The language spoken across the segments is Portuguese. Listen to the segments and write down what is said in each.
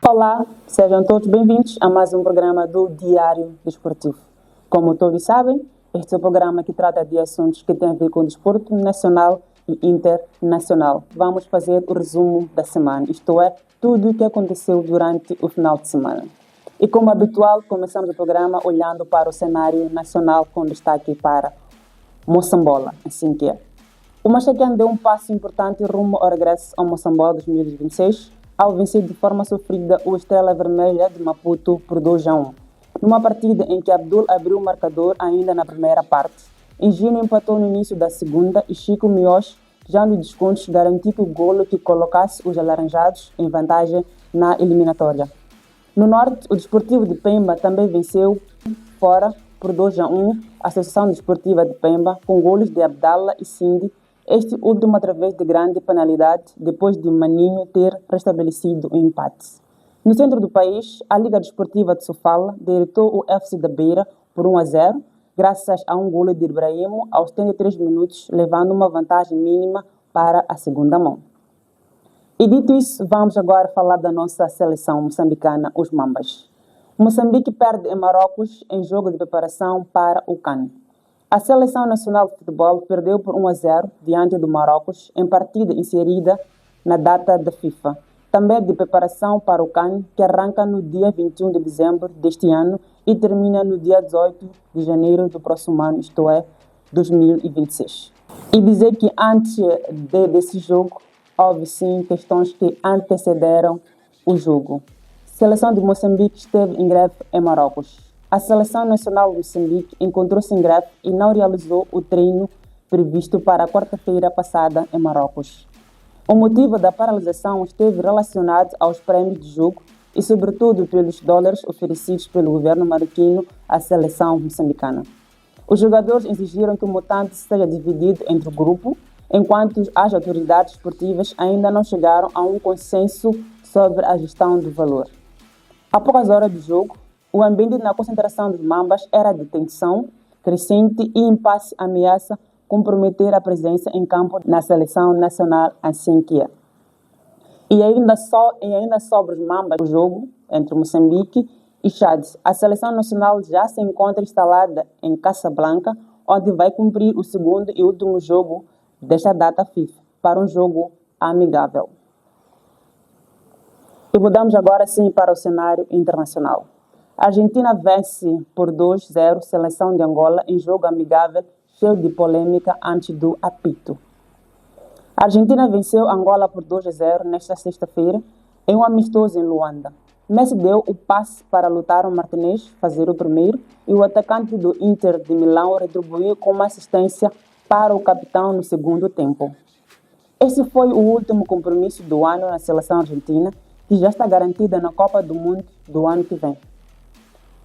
Olá, sejam todos bem-vindos a mais um programa do Diário Desportivo. Como todos sabem, este é o programa que trata de assuntos que têm a ver com o desporto nacional e internacional. Vamos fazer o resumo da semana, isto é, tudo o que aconteceu durante o final de semana. E como habitual, começamos o programa olhando para o cenário nacional com destaque para Moçambola, assim que é. O Machacane deu um passo importante rumo ao regresso ao Moçambola 2026, ao vencer de forma sofrida o Estrela Vermelha de Maputo por 2-1. Numa partida em que Abdul abriu o marcador ainda na primeira parte, Engino empatou no início da segunda e Chico Mios, já nos descontos, garantiu o golo que colocasse os alaranjados em vantagem na eliminatória. No norte, o Desportivo de Pemba também venceu fora por 2-1 a Associação Desportiva de Pemba, com golos de Abdallah e Cindy, este último através de grande penalidade, depois de Maninho ter restabelecido o empate. No centro do país, a Liga Desportiva de Sofala derrotou o FC da Beira por 1-0, graças a um golo de Ibrahimo aos 73 minutos, levando uma vantagem mínima para a segunda mão. E dito isso, vamos agora falar da nossa seleção moçambicana, os Mambas. Moçambique perde em Marrocos em jogo de preparação para o CAN. A Seleção Nacional de Futebol perdeu por 1-0 diante do Marrocos em partida inserida na data da FIFA, também de preparação para o CAN, que arranca no dia 21 de dezembro deste ano e termina no dia 18 de janeiro do próximo ano, isto é, 2026. E dizer que antes desse jogo, houve sim questões que antecederam o jogo. A seleção de Moçambique esteve em greve em Marrocos. A Seleção Nacional de Moçambique encontrou-se em greve e não realizou o treino previsto para a quarta-feira passada em Marrocos. O motivo da paralisação esteve relacionado aos prémios de jogo e, sobretudo, pelos dólares oferecidos pelo governo marroquino à seleção moçambicana. Os jogadores exigiram que o montante seja dividido entre o grupo, enquanto as autoridades esportivas ainda não chegaram a um consenso sobre a gestão do valor. A poucas horas do jogo, o ambiente na concentração dos Mambas era de tensão crescente e impasse ameaça comprometer a presença em campo na seleção nacional, assim que é. E ainda sobre os Mambas, o jogo entre Moçambique e Chad. A seleção nacional já se encontra instalada em Casablanca, onde vai cumprir o segundo e último jogo desta data FIFA, para um jogo amigável. E mudamos agora sim para o cenário internacional. A Argentina vence por 2-0 a seleção de Angola em jogo amigável cheio de polêmica antes do apito. A Argentina venceu Angola por 2-0 nesta sexta-feira em um amistoso em Luanda. Messi deu o passe para Lautaro Martinez fazer o primeiro e o atacante do Inter de Milão retribuiu com uma assistência para o capitão no segundo tempo. Esse foi o último compromisso do ano na seleção argentina, que já está garantida na Copa do Mundo do ano que vem.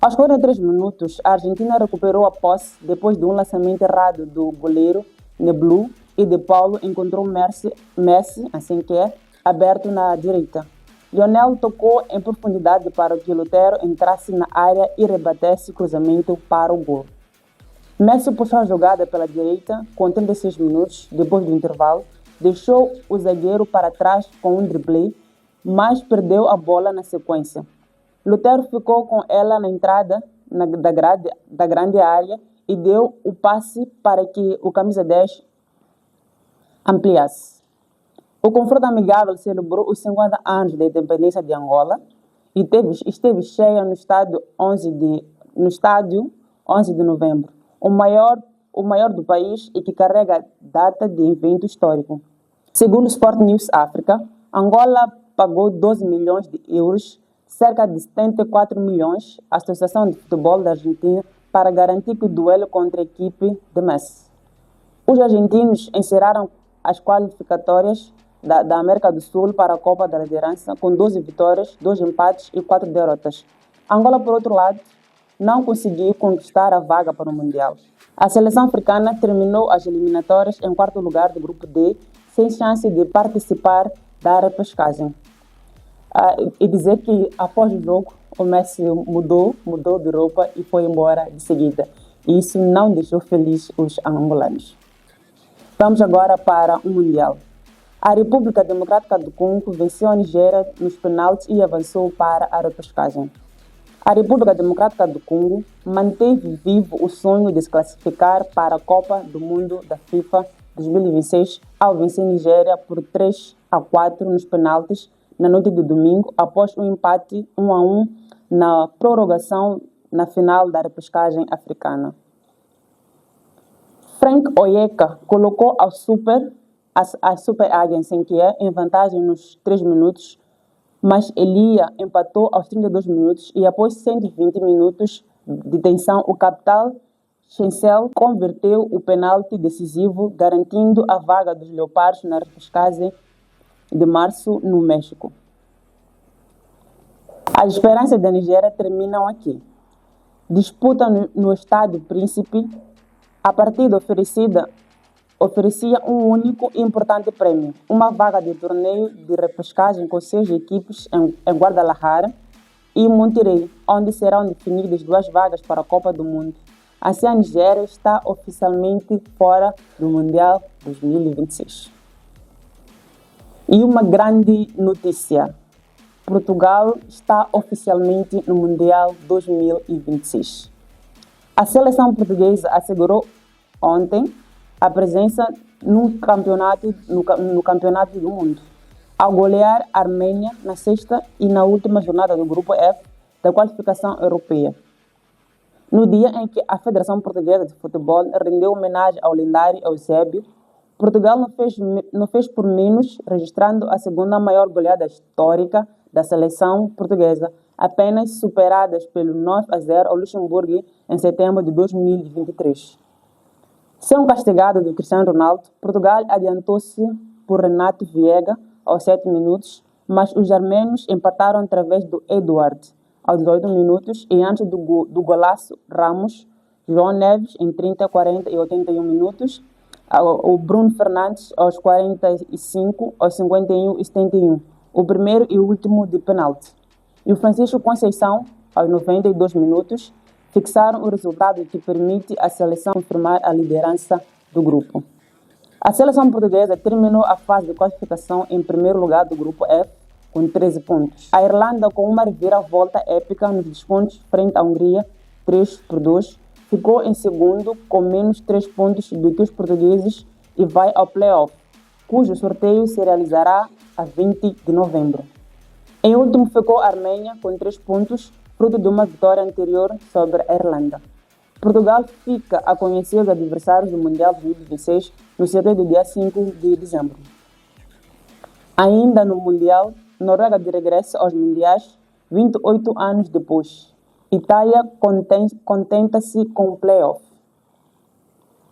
Aos 43 minutos, a Argentina recuperou a posse depois de um lançamento errado do goleiro Neblu e De Paulo encontrou Messi, assim que é, aberto na direita. Lionel tocou em profundidade para que Lutero entrasse na área e rebatesse cruzamento para o gol. Messi puxou a jogada pela direita com 36 minutos depois do intervalo, deixou o zagueiro para trás com um drible, mas perdeu a bola na sequência. Lutero ficou com ela na entrada da grande área e deu o passe para que o camisa 10 ampliasse. O confronto amigável celebrou os 50 anos da independência de Angola e esteve cheia no estádio 11 de novembro, o maior do país e que carrega data de evento histórico. Segundo o Sport News África, Angola pagou 12 milhões de euros, cerca de 74 milhões, à Associação de Futebol da Argentina para garantir que o duelo contra a equipe de Messi. Os argentinos encerraram as qualificatórias da América do Sul para a Copa da Liderança com 12 vitórias, 2 empates e 4 derrotas. Angola, por outro lado, não conseguiu conquistar a vaga para o Mundial. A seleção africana terminou as eliminatórias em quarto lugar do grupo D, sem chance de participar da repescagem. E dizer que após o jogo o Messi mudou de roupa e foi embora de seguida. E isso não deixou feliz os angolanos. Vamos agora para o Mundial. A República Democrática do Congo venceu a Nigéria nos penaltis e avançou para a repescagem. A República Democrática do Congo manteve vivo o sonho de se classificar para a Copa do Mundo da FIFA 2026 ao vencer Nigéria por 3-4 nos penaltis na noite de domingo, após um empate 1-1 na prorrogação na final da repescagem africana. Frank Oyeka colocou a Super Agents em vantagem nos 3 minutos, mas Elia empatou aos 32 minutos e após 120 minutos de tensão, o capitão Chancel converteu o penalti decisivo, garantindo a vaga dos Leopardos na repescagem de março no México. As esperanças da Nigéria terminam aqui. Disputa no Estádio Príncipe. A partida oferecia um único e importante prêmio, uma vaga de torneio de repescagem com 6 equipes em Guadalajara e Monterrey, onde serão definidas 2 vagas para a Copa do Mundo. Assim, a Nigéria está oficialmente fora do Mundial 2026. E uma grande notícia: Portugal está oficialmente no Mundial 2026. A seleção portuguesa assegurou ontem a presença no campeonato do mundo, ao golear a Armênia na sexta e na última jornada do Grupo F da qualificação europeia. No dia em que a Federação Portuguesa de Futebol rendeu homenagem ao lendário Eusébio, Portugal não fez por menos, registrando a segunda maior goleada histórica da seleção portuguesa, apenas superadas pelo 9-0 ao Luxemburgo em setembro de 2023. Sem um castigado do Cristiano Ronaldo, Portugal adiantou-se por Renato Viega aos 7 minutos, mas os armênios empataram através do Eduard aos 18 minutos e antes do golaço Ramos, João Neves em 30, 40 e 81 minutos, o Bruno Fernandes aos 45, aos 51 e 71, o primeiro e último de penalti. E o Francisco Conceição, aos 92 minutos, fixaram o resultado que permite à seleção confirmar a liderança do grupo. A seleção portuguesa terminou a fase de classificação em primeiro lugar do Grupo F, com 13 pontos. A Irlanda, com uma reviravolta épica nos descontos frente à Hungria, 3-2, ficou em segundo com menos 3 pontos do que os portugueses e vai ao play-off, cujo sorteio se realizará a 20 de novembro. Em último ficou a Armênia com 3 pontos, fruto de uma vitória anterior sobre a Irlanda. Portugal fica a conhecer os adversários do Mundial 2026 no sorteio do dia 5 de dezembro. Ainda no Mundial, Noruega de regresso aos Mundiais 28 anos depois. Itália contenta-se com o play-off.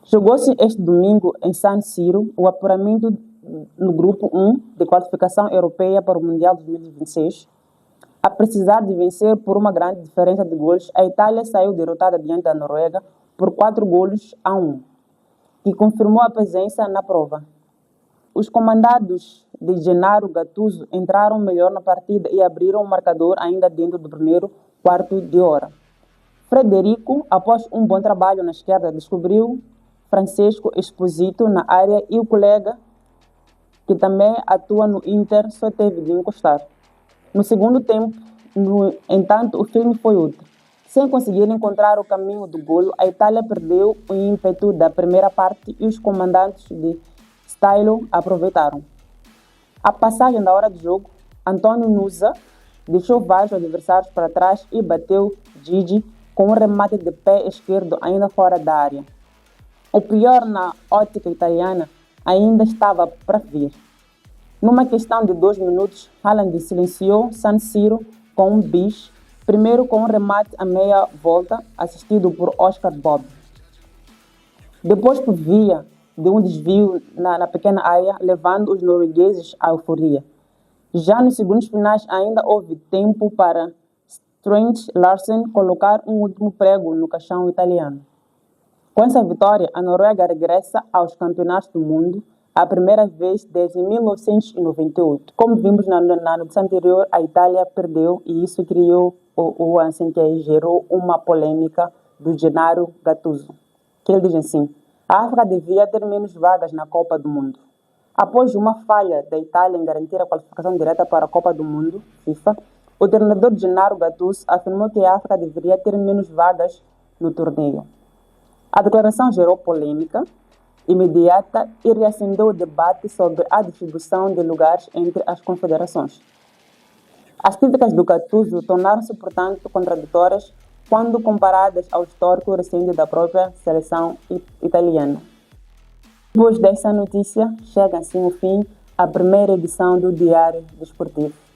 Jogou-se este domingo em San Siro o apuramento no Grupo 1 de qualificação europeia para o Mundial 2026. A precisar de vencer por uma grande diferença de gols, a Itália saiu derrotada diante da Noruega por 4-1, e confirmou a presença na prova. Os comandados de Gennaro Gattuso entraram melhor na partida e abriram o marcador ainda dentro do primeiro quarto de hora. Frederico, após um bom trabalho na esquerda, descobriu Francesco Esposito na área e o colega, que também atua no Inter, só teve de encostar. No segundo tempo, no entanto, o filme foi outro. Sem conseguir encontrar o caminho do golo, a Itália perdeu o ímpeto da primeira parte e os comandantes de Stylo aproveitaram. A passagem da hora do jogo, Antonio Nusa deixou vários adversários para trás e bateu Gigi com um remate de pé esquerdo ainda fora da área. O pior na ótica italiana ainda estava para vir. Numa questão de 2 minutos, Haaland silenciou San Siro com um bis, primeiro com um remate a meia volta, assistido por Oscar Bob. Depois por via de um desvio na pequena área, levando os noruegueses à euforia. Já nos segundos finais ainda houve tempo para Strange Larsen colocar um último prego no caixão italiano. Com essa vitória, a Noruega regressa aos campeonatos do mundo, a primeira vez desde 1998. Como vimos na notícia anterior, a Itália perdeu e isso criou que gerou uma polêmica do Gennaro Gattuso, que ele diz assim: a África devia ter menos vagas na Copa do Mundo. Após uma falha da Itália em garantir a qualificação direta para a Copa do Mundo, FIFA, o treinador Gennaro Gattuso afirmou que a África deveria ter menos vagas no torneio. A declaração gerou polêmica imediata e reacendeu o debate sobre a distribuição de lugares entre as confederações. As críticas do Gattuso tornaram-se, portanto, contraditórias quando comparadas ao histórico recente da própria seleção italiana. Depois dessa notícia, chega assim o fim a primeira edição do Diário Desportivo.